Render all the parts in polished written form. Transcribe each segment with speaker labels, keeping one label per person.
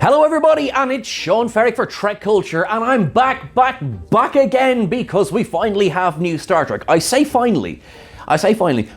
Speaker 1: Hello everybody, and it's Sean Ferrick for Trek Culture, and I'm back again because we finally have new Star Trek. I say finally.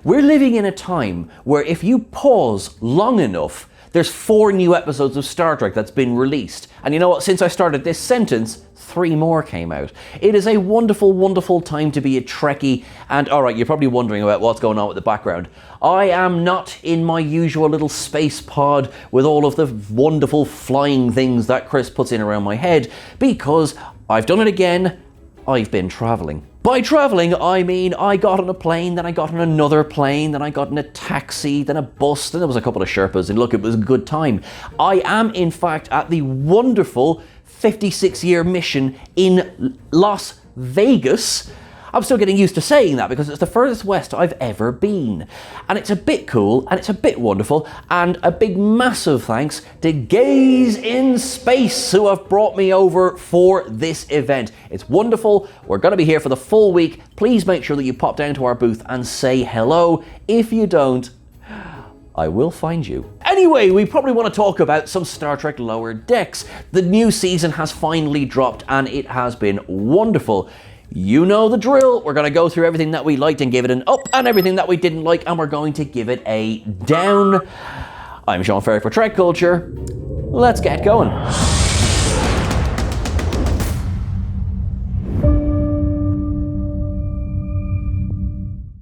Speaker 1: We're living in a time where if you pause long enough, there's 4 new episodes of Star Trek that's been released. And you know what? Since I started this sentence, 3 more came out. It is a wonderful, wonderful time to be a Trekkie. And alright, you're probably wondering about what's going on with the background. I am not in my usual little space pod with all of the wonderful flying things that Chris puts in around my head, because I've done it again. I've been traveling. By traveling, I mean I got on a plane, then I got on another plane, then I got in a taxi, then a bus, then there was a couple of Sherpas, and look, it was a good time. I am, in fact, at the wonderful 56-year mission in Las Vegas. I'm still getting used to saying that because it's the furthest west I've ever been. And it's a bit cool, and it's a bit wonderful, and a big massive thanks to Gaze in Space who have brought me over for this event. It's wonderful. We're going to be here for the full week. Please make sure that you pop down to our booth and say hello. If you don't, I will find you. Anyway, we probably want to talk about some Star Trek Lower Decks. The new season has finally dropped, and it has been wonderful. You know the drill. We're going to go through everything that we liked and give it an up, and everything that we didn't like, and we're going to give it a down. I'm Sean Ferrick for Trek Culture. Let's get going.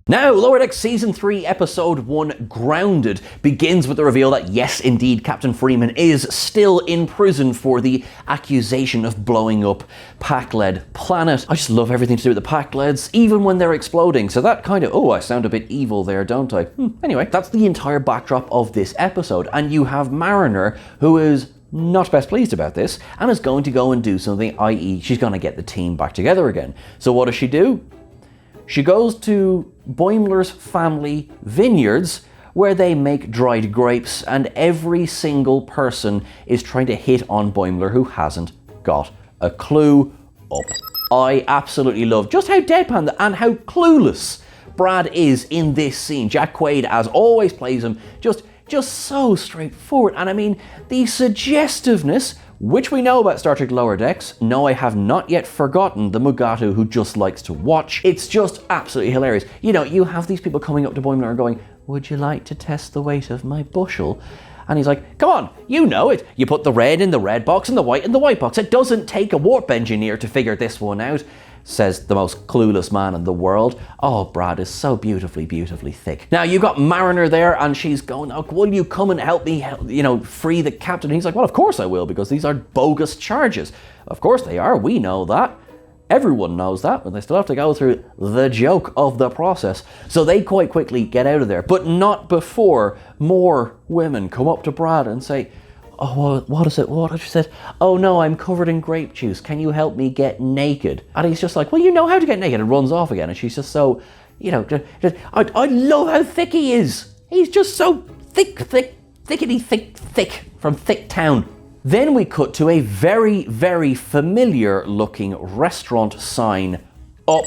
Speaker 1: Now, Lower Decks Season 3, Episode 1, Grounded, begins with the reveal that yes, indeed, Captain Freeman is still in prison for the accusation of blowing up Pac-led planet. I just love everything to do with the Pac-leds, even when they're exploding. So that kind of, I sound a bit evil there, don't I? Anyway, that's the entire backdrop of this episode. And you have Mariner, who is not best pleased about this, and is going to go and do something, i.e. she's going to get the team back together again. So what does she do? She goes to Boimler's family vineyards where they make dried grapes, and every single person is trying to hit on Boimler who hasn't got a clue up. I absolutely love just how deadpan and how clueless Brad is in this scene. Jack Quaid, as always, plays him just so straightforward. And I mean, the suggestiveness, which we know about Star Trek Lower Decks. No, I have not yet forgotten the Mugatu who just likes to watch. It's just absolutely hilarious. You know, you have these people coming up to Boimler and going, "Would you like to test the weight of my bushel?" And he's like, "Come on, you know it. You put the red in the red box and the white in the white box. It doesn't take a warp engineer to figure this one out," says the most clueless man in the world. Oh, Brad is so beautifully, beautifully thick. Now, you've got Mariner there, and she's going, "Oh, will you come and help me, free the captain?" And he's like, "Well, of course I will, because these are bogus charges." Of course they are. We know that. Everyone knows that, but they still have to go through the joke of the process. So they quite quickly get out of there, but not before more women come up to Brad and say, "Oh, well, what is it? What have you said? Oh no, I'm covered in grape juice. Can you help me get naked?" And he's just like, "Well, you know how to get naked," and runs off again. And she's just so, I love how thick he is. He's just so thickety thick from Thick Town. Then we cut to a very, very familiar looking restaurant sign up.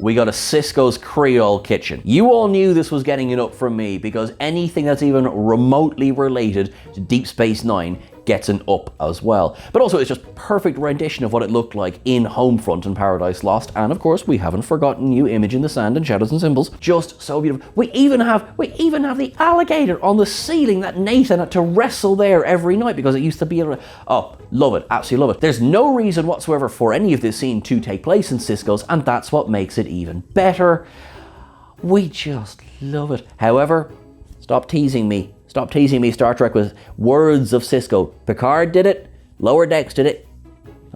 Speaker 1: We got a Cisco's Creole Kitchen. You all knew this was getting it up from me, because anything that's even remotely related to Deep Space Nine gets an up as well. But also it's just perfect rendition of what it looked like in Homefront and Paradise Lost. And of course, we haven't forgotten you, Image in the Sand and Shadows and Symbols. Just so beautiful. We even have the alligator on the ceiling that Nathan had to wrestle there every night because it used to be love it, absolutely love it. There's no reason whatsoever for any of this scene to take place in Cisco's, and that's what makes it even better. We just love it. However, stop teasing me. Stop teasing me, Star Trek, with words of Cisco. Picard did it. Lower Decks did it.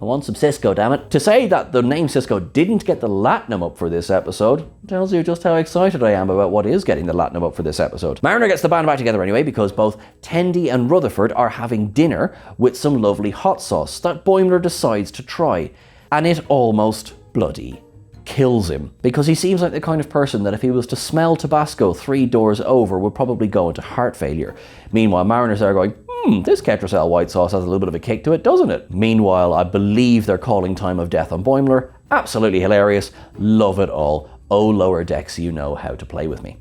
Speaker 1: I want some Cisco, damn it. To say that the name Cisco didn't get the Latinum up for this episode tells you just how excited I am about what is getting the Latinum up for this episode. Mariner gets the band back together anyway, because both Tendi and Rutherford are having dinner with some lovely hot sauce that Boimler decides to try. And it almost bloody kills him, because he seems like the kind of person that if he was to smell Tabasco 3 doors over would probably go into heart failure. Meanwhile, Mariner's there going, this Ketracel white sauce has a little bit of a kick to it, doesn't it? Meanwhile, I believe they're calling time of death on Boimler. Absolutely hilarious. Love it all. Oh, Lower Decks, you know how to play with me.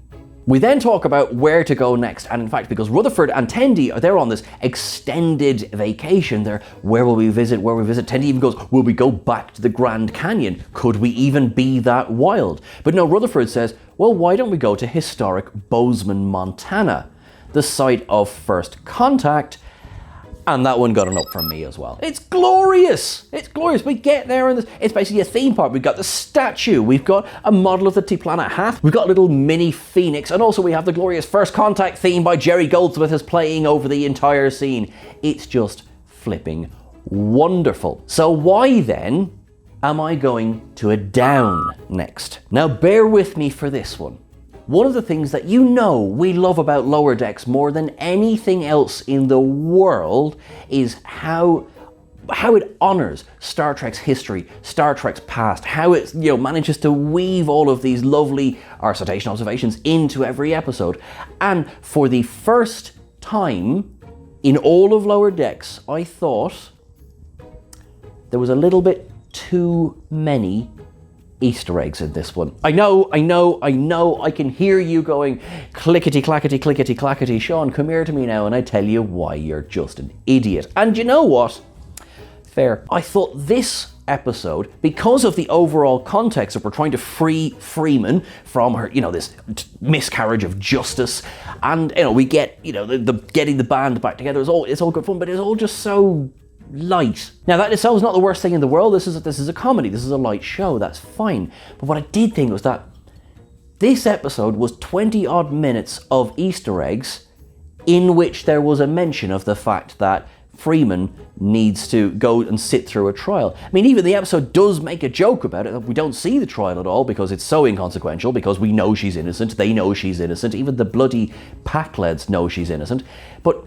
Speaker 1: We then talk about where to go next, and in fact, because Rutherford and Tendi they're on this extended vacation, where will we visit, Tendi even goes, will we go back to the Grand Canyon? Could we even be that wild? But no, Rutherford says, well, why don't we go to historic Bozeman, Montana, the site of first contact? And that one got an up from me as well. It's glorious! It's glorious. We get there and it's basically a theme park. We've got the statue, we've got a model of the T-Planet hat, we've got a little mini phoenix, and also we have the glorious First Contact theme by Jerry Goldsmith is playing over the entire scene. It's just flipping wonderful. So why then am I going to a down next? Now bear with me for this one. One of the things that you know we love about Lower Decks more than anything else in the world is how it honors Star Trek's history, Star Trek's past, how it manages to weave all of these lovely citation observations into every episode. And for the first time in all of Lower Decks, I thought there was a little bit too many Easter eggs in this one. I know, I can hear you going, clickety clackety, clickety clackety, Sean, come here to me now and I tell you why you're just an idiot. And you know what? Fair. I thought this episode, because of the overall context of we're trying to free Freeman from her, this miscarriage of justice, and we get, the getting the band back together, it's all good fun, but it's all just so light. Now that itself is not the worst thing in the world. This is a comedy. This is a light show. That's fine. But what I did think was that this episode was 20 odd minutes of Easter eggs in which there was a mention of the fact that Freeman needs to go and sit through a trial. I mean, even the episode does make a joke about it. We don't see the trial at all because it's so inconsequential, because we know she's innocent. They know she's innocent. Even the bloody Packleds know she's innocent. But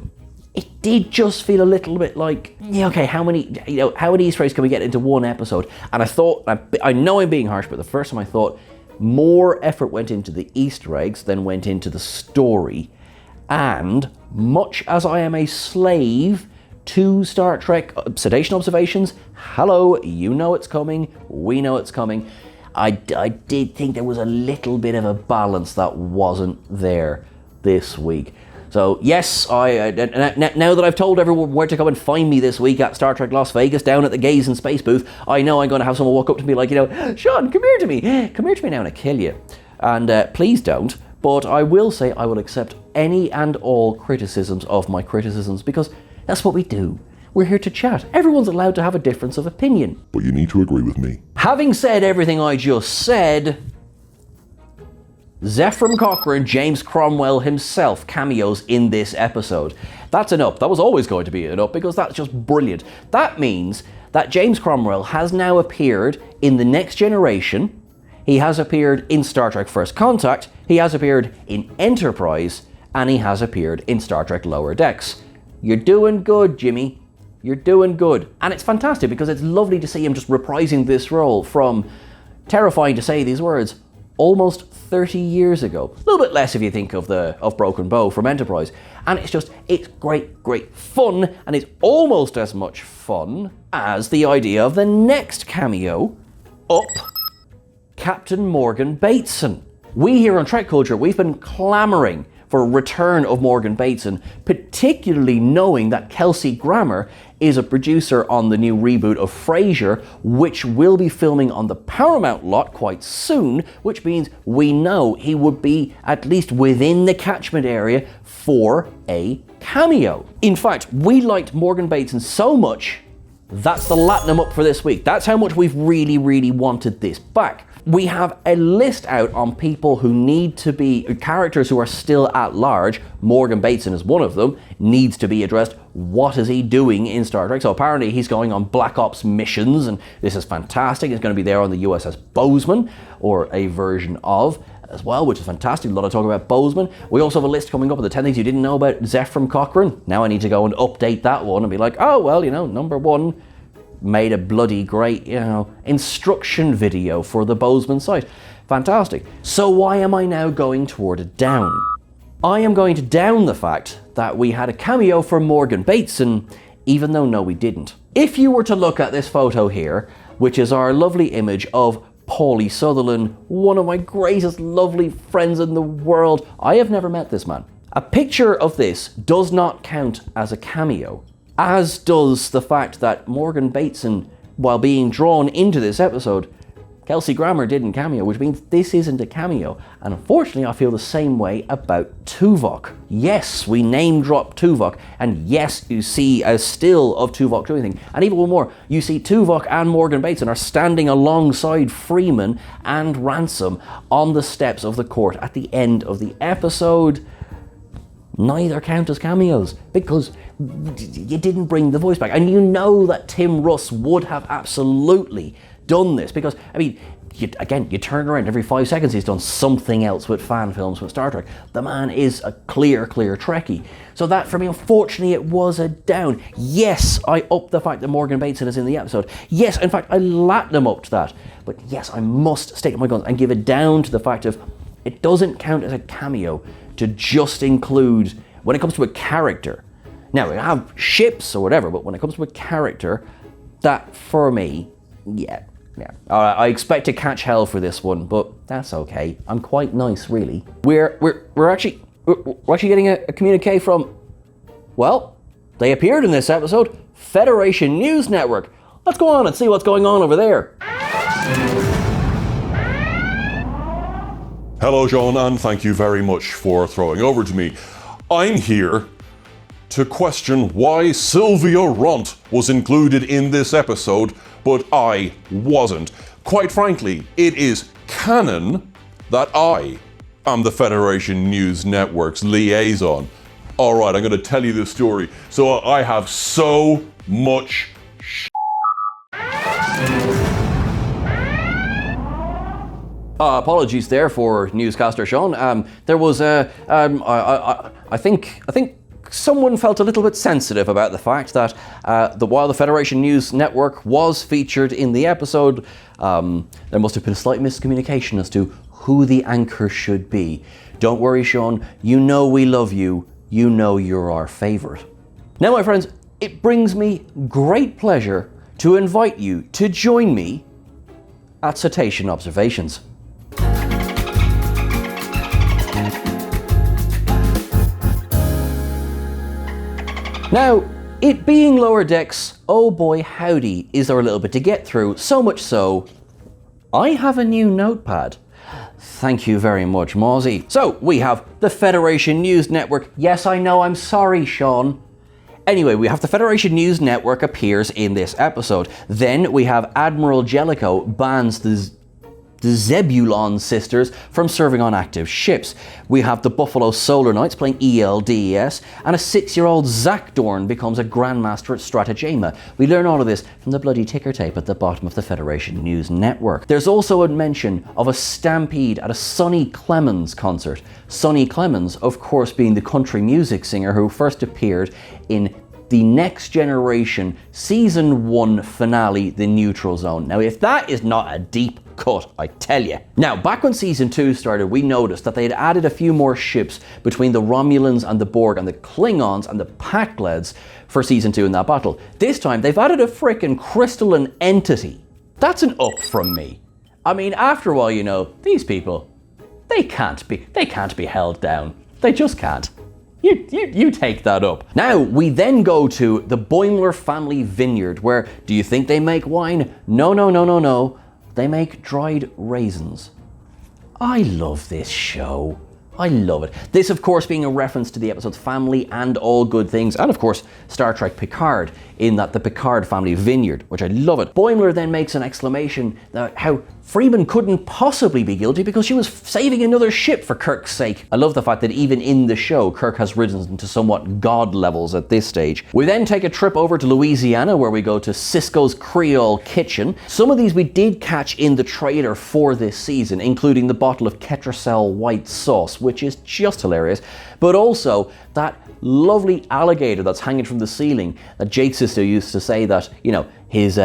Speaker 1: it did just feel a little bit like, okay, how many Easter eggs can we get into one episode? And I thought, I know I'm being harsh, but the first time I thought more effort went into the Easter eggs than went into the story. And much as I am a slave to Star Trek sedation observations, hello, you know it's coming, we know it's coming, I did think there was a little bit of a balance that wasn't there this week. So yes, now that I've told everyone where to come and find me this week at Star Trek Las Vegas down at the Gaze and Space booth, I know I'm going to have someone walk up to me like, Sean, come here to me now and I kill you. And please don't, but I will say I will accept any and all criticisms of my criticisms, because that's what we do. We're here to chat. Everyone's allowed to have a difference of opinion.
Speaker 2: But you need to agree with me.
Speaker 1: Having said everything I just said, Zephram Cochrane, James Cromwell himself, cameos in this episode. That's an up. That was always going to be an up because that's just brilliant. That means that James Cromwell has now appeared in The Next Generation, he has appeared in Star Trek First Contact, he has appeared in Enterprise, and he has appeared in Star Trek Lower Decks. You're doing good, Jimmy. You're doing good. And it's fantastic because it's lovely to see him just reprising this role from, terrifying to say these words, almost 30 years ago. A little bit less if you think of Broken Bow from Enterprise. And it's great fun, and it's almost as much fun as the idea of the next cameo, Captain Morgan Bateson. We here on Trek Culture, we've been clamoring for a return of Morgan Bateson, particularly knowing that Kelsey Grammer is a producer on the new reboot of Frasier, which will be filming on the Paramount lot quite soon, which means we know he would be at least within the catchment area for a cameo. In fact, we liked Morgan Bateson so much, that's the Latinum up for this week. That's how much we've really wanted this back. We have a list out on people who need to be, characters who are still at large. Morgan Bateson is one of them, needs to be addressed. What is he doing in Star Trek? So apparently he's going on Black Ops missions, and this is fantastic. He's going to be there on the USS Bozeman, or a version of, as well, which is fantastic. A lot of talk about Bozeman. We also have a list coming up of the 10 things you didn't know about Zephram Cochrane. Now I need to go and update that one and be like, oh, well, number one, made a bloody great, instruction video for the Bozeman site. Fantastic. So why am I now going toward a down? I am going to down the fact that we had a cameo from Morgan Bateson, even though no, we didn't. If you were to look at this photo here, which is our lovely image of Paulie Sutherland, one of my greatest, lovely friends in the world. I have never met this man. A picture of this does not count as a cameo, as does the fact that Morgan Bateson, while being drawn into this episode, Kelsey Grammer didn't cameo, which means this isn't a cameo. And unfortunately, I feel the same way about Tuvok. Yes, we name drop Tuvok, and yes, you see a still of Tuvok doing things. And even more, you see Tuvok and Morgan Bateson are standing alongside Freeman and Ransom on the steps of the court at the end of the episode. Neither count as cameos because you didn't bring the voice back. And you know that Tim Russ would have absolutely done this because, I mean, you turn around every 5 seconds, he's done something else with fan films with Star Trek. The man is a clear Trekkie. So that, for me, unfortunately, it was a down. Yes, I upped the fact that Morgan Bateson is in the episode. Yes, in fact, I lapped them up to that. But yes, I must stick to my guns and give it down to the fact of it doesn't count as a cameo to just include, when it comes to a character. Now, we have ships or whatever, but when it comes to a character, that, for me, yeah. I expect to catch hell for this one, but that's okay. I'm quite nice, really. We're actually getting a communique from, well, they appeared in this episode, Federation News Network. Let's go on and see what's going on over there.
Speaker 2: Hello, Sean, and thank you very much for throwing over to me. I'm here to question why Sylvia Runt was included in this episode, but I wasn't. Quite frankly, it is canon that I am the Federation News Network's liaison. All right, I'm going to tell you the story. So I have so much
Speaker 1: apologies there for newscaster Sean. There was I think someone felt a little bit sensitive about the fact that while the Federation News Network was featured in the episode, there must have been a slight miscommunication as to who the anchor should be. Don't worry, Sean. You know we love you. You know you're our favorite. Now, my friends, it brings me great pleasure to invite you to join me at Cetacean Observations. Now, it being lower decks, oh boy howdy is there a little bit to get through, so much so, I have a new notepad. Thank you very much, Mozzie. So, we have the Federation News Network. Yes, I know, I'm sorry, Sean. Anyway, we have the Federation News Network appears in this episode. Then we have Admiral Jellicoe bans the Zebulon sisters from serving on active ships. We have the Buffalo Solar Knights playing ELDES, and a 6-year-old Zach Dorn becomes a Grandmaster at Stratagema. We learn all of this from the bloody ticker tape at the bottom of the Federation News Network. There's also a mention of a stampede at a Sonny Clemens concert. Sonny Clemens, of course, being the country music singer who first appeared in the Next Generation Season 1 finale, The Neutral Zone. Now, if that is not a deep cut, I tell you. Now, back when Season 2 started, we noticed that they had added a few more ships between the Romulans and the Borg and the Klingons and the Pakleds for Season 2 in that battle. This time, they've added a frickin' crystalline entity. That's an up from me. I mean, after a while, you know, these people, they can't be held down. They just can't. You take that up. Now, we then go to the Boimler family vineyard, where, do you think they make wine? No. They make dried raisins. I love this show. I love it. This, of course, being a reference to the episodes Family and All Good Things, and of course, Star Trek Picard, in that the Picard family vineyard, which I love it. Boimler then makes an exclamation that how Freeman couldn't possibly be guilty because she was saving another ship for Kirk's sake. I love the fact that even in the show, Kirk has risen to somewhat god levels at this stage. We then take a trip over to Louisiana, where we go to Cisco's Creole Kitchen. Some of these we did catch in the trailer for this season, including the bottle of Ketracel white sauce, which is just hilarious, but also that lovely alligator that's hanging from the ceiling that Jake's sister used to say that, you know, his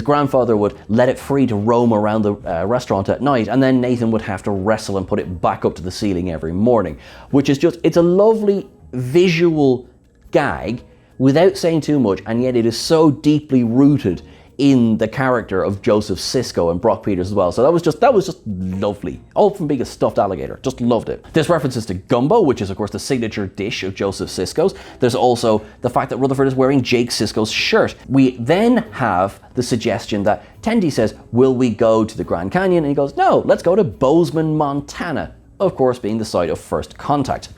Speaker 1: grandfather would let it free to roam around the restaurant at night, and then Nathan would have to wrestle and put it back up to the ceiling every morning, which is just, it's a lovely visual gag without saying too much, and yet it is so deeply rooted in the character of Joseph Sisko and Brock Peters as well. So that was just lovely. All from being a stuffed alligator. Just loved it. There's references to gumbo, which is of course the signature dish of Joseph Sisko's. There's also the fact that Rutherford is wearing Jake Sisko's shirt. We then have the suggestion that Tendi says, will we go to the Grand Canyon? And he goes, no, let's go to Bozeman, Montana. Of course, being the site of first contact.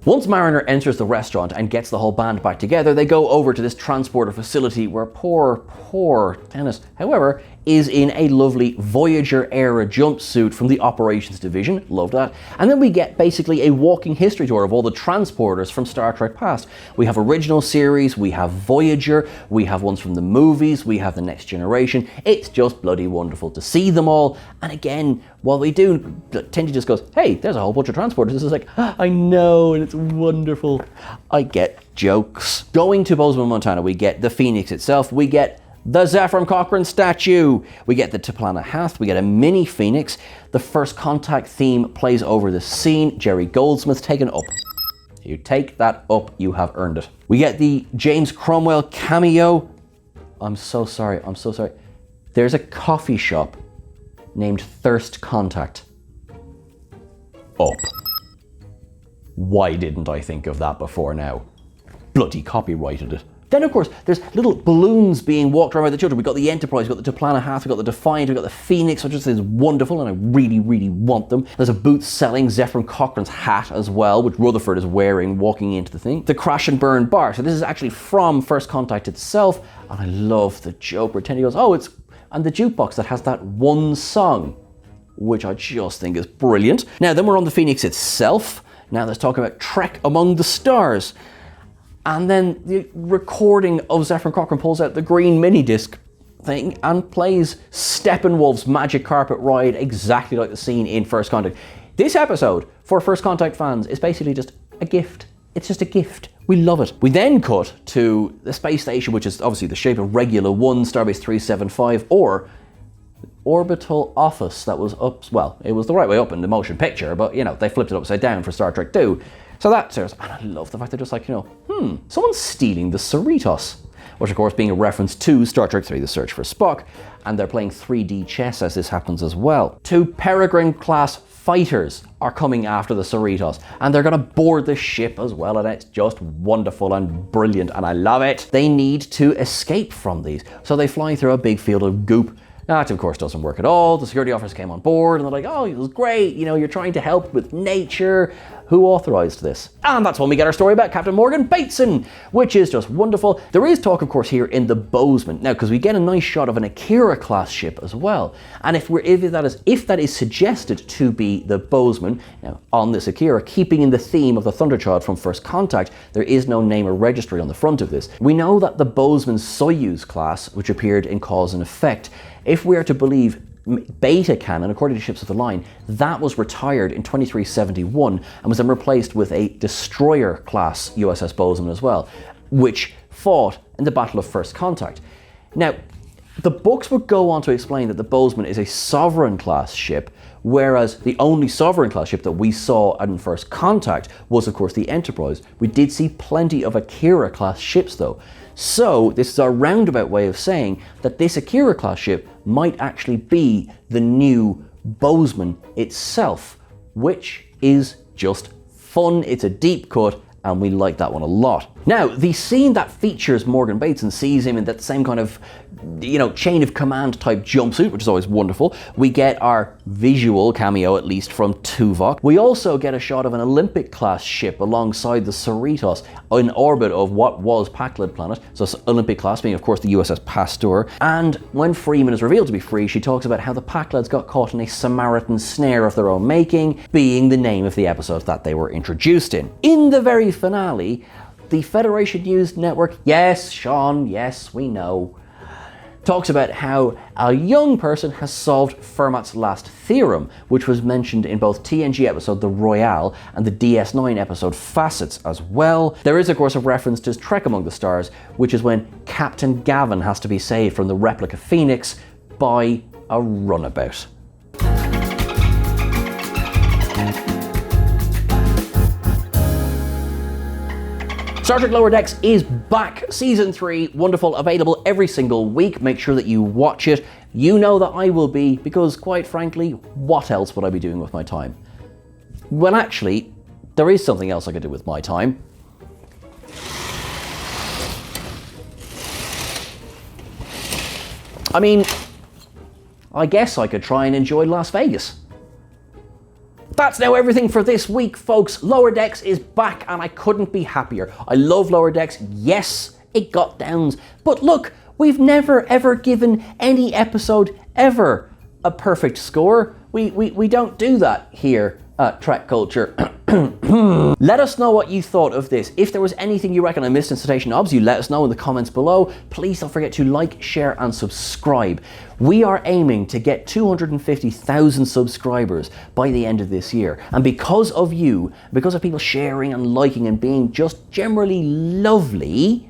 Speaker 1: Once Mariner enters the restaurant and gets the whole band back together, they go over to this transporter facility where poor Dennis, however, is in a lovely Voyager-era jumpsuit from the Operations Division. Love that. And then we get basically a walking history tour of all the transporters from Star Trek past. We have original series, we have Voyager, we have ones from the movies, we have the Next Generation. It's just bloody wonderful to see them all. And again, while we do, Tendi just goes, hey, there's a whole bunch of transporters. This is like, I know, and it's wonderful. I get jokes. Going to Bozeman, Montana, we get the Phoenix itself, we get the Zephram Cochrane statue, we get the Taplana Hath, we get a mini Phoenix. The First Contact theme plays over the scene. Jerry Goldsmith's taken up. You take that up, you have earned it. We get the James Cromwell cameo. I'm so sorry. There's a coffee shop named Thirst Contact. Up. Why didn't I think of that before now? Bloody copyrighted it. Then, of course, there's little balloons being walked around by the children. We've got the Enterprise, we've got the Taplana Hath, we've got the Defiant, we've got the Phoenix, which is wonderful, and I really want them. There's a booth selling Zephram Cochrane's hat as well, which Rutherford is wearing walking into the thing. The Crash and Burn bar. So this is actually from First Contact itself, and I love the joke where Tendi goes, oh, it's... and the jukebox that has that one song, which I just think is brilliant. Now, then we're on the Phoenix itself. Now let's talk about Trek Among the Stars. And then the recording of Zephram Cochrane pulls out the green mini disc thing and plays Steppenwolf's Magic Carpet Ride exactly like the scene in First Contact. This episode, for First Contact fans, is basically just a gift. It's just a gift. We love it. We then cut to the space station, which is obviously the shape of Regula 1, Starbase 375, or orbital office that was up, well, it was the right way up in the motion picture, but, you know, they flipped it upside down for Star Trek 2. So that's and I love the fact they're just like, you know, someone's stealing the Cerritos, which of course being a reference to Star Trek 3, The Search for Spock, and they're playing 3D chess as this happens as well. 2 Peregrine-class fighters are coming after the Cerritos, and they're going to board the ship as well, and it's just wonderful and brilliant, and I love it. They need to escape from these, so they fly through a big field of goop. That, of course, doesn't work at all. The security officers came on board and they're like, oh, it was great. You know, you're trying to help with nature. Who authorized this? And that's when we get our story about Captain Morgan Bateson, which is just wonderful. There is talk, of course, here in the Bozeman. Now, because we get a nice shot of an Akira-class ship as well. And if that is suggested to be the Bozeman, now, on this Akira, keeping in the theme of the Thunderchild from First Contact, there is no name or registry on the front of this. We know that the Bozeman Soyuz class, which appeared in Cause and Effect, if we are to believe Beta canon, according to Ships of the Line, that was retired in 2371 and was then replaced with a destroyer-class USS Bozeman as well, which fought in the Battle of First Contact. Now, the books would go on to explain that the Bozeman is a Sovereign-class ship, whereas the only Sovereign-class ship that we saw in First Contact was, of course, the Enterprise. We did see plenty of Akira-class ships, though. So, this is a roundabout way of saying that this Akira-class ship might actually be the new Bozeman itself, which is just fun. It's a deep cut, and we like that one a lot. Now, the scene that features Morgan Bateson sees him in that same kind of, you know, chain of command type jumpsuit, which is always wonderful. We get our visual cameo, at least, from Tuvok. We also get a shot of an Olympic-class ship alongside the Cerritos in orbit of what was Pakled planet. So Olympic-class being, of course, the USS Pasteur. And when Freeman is revealed to be free, she talks about how the Pakleds got caught in a Samaritan snare of their own making, being the name of the episode that they were introduced in. In the very finale, the Federation News Network, yes, Sean, yes, we know, talks about how a young person has solved Fermat's last theorem, which was mentioned in both TNG episode The Royale and the DS9 episode Facets as well. There is, of course, a reference to Trek Among the Stars, which is when Captain Gavin has to be saved from the replica Phoenix by a runabout. Star Trek Lower Decks is back. Season 3, wonderful, available every single week. Make sure that you watch it. You know that I will be, because quite frankly, what else would I be doing with my time? Well, actually, there is something else I could do with my time. I mean, I guess I could try and enjoy Las Vegas. That's now everything for this week, folks. Lower Decks is back and I couldn't be happier. I love Lower Decks. Yes, it got downs. But look, we've never ever given any episode ever a perfect score. We don't do that here at Trek Culture. Let us know what you thought of this. If there was anything you reckon I missed in Citation Obs, you let us know in the comments below. Please don't forget to like, share and subscribe. We are aiming to get 250,000 subscribers by the end of this year. And because of you, because of people sharing and liking and being just generally lovely,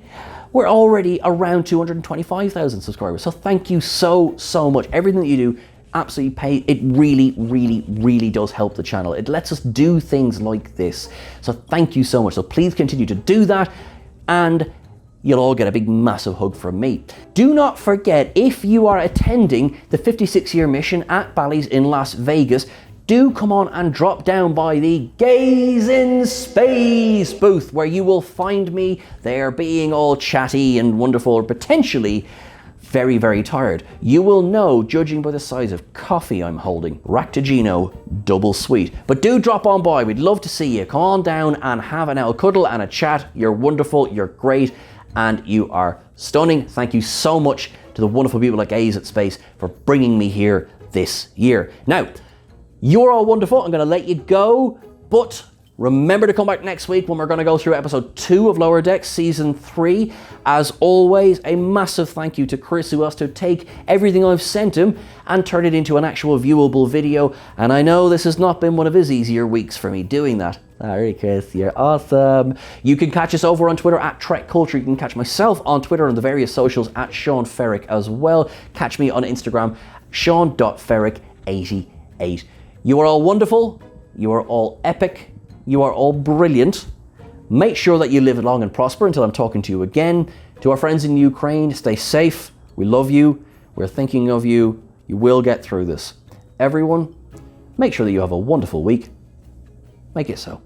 Speaker 1: we're already around 225,000 subscribers. So thank you so much. Everything that you do absolutely pay. It really does help the channel. It lets us do things like this. So thank you so much. So please continue to do that and you'll all get a big massive hug from me. Do not forget, if you are attending the 56-year mission at Bally's in Las Vegas, do come on and drop down by the Gaze in Space booth, where you will find me there being all chatty and wonderful, or potentially very tired. You will know, judging by the size of coffee I'm holding. Ractigino double sweet. But do drop on by. We'd love to see you. Come on down and have an El Cuddle and a chat. You're wonderful, you're great, and you are stunning. Thank you so much to the wonderful people at Gaze at Space for bringing me here this year. Now, you're all wonderful. I'm going to let you go, but remember to come back next week when we're going to go through episode 2 of Lower Decks, season 3. As always, a massive thank you to Chris, who has to take everything I've sent him and turn it into an actual viewable video. And I know this has not been one of his easier weeks for me doing that. Sorry, Chris, you're awesome. You can catch us over on Twitter at Trek Culture. You can catch myself on Twitter and the various socials at Sean Ferrick as well. Catch me on Instagram, Sean.Ferrick88. You are all wonderful. You are all epic. You are all brilliant. Make sure that you live long and prosper until I'm talking to you again. To our friends in Ukraine, stay safe. We love you. We're thinking of you. You will get through this. Everyone, make sure that you have a wonderful week. Make it so.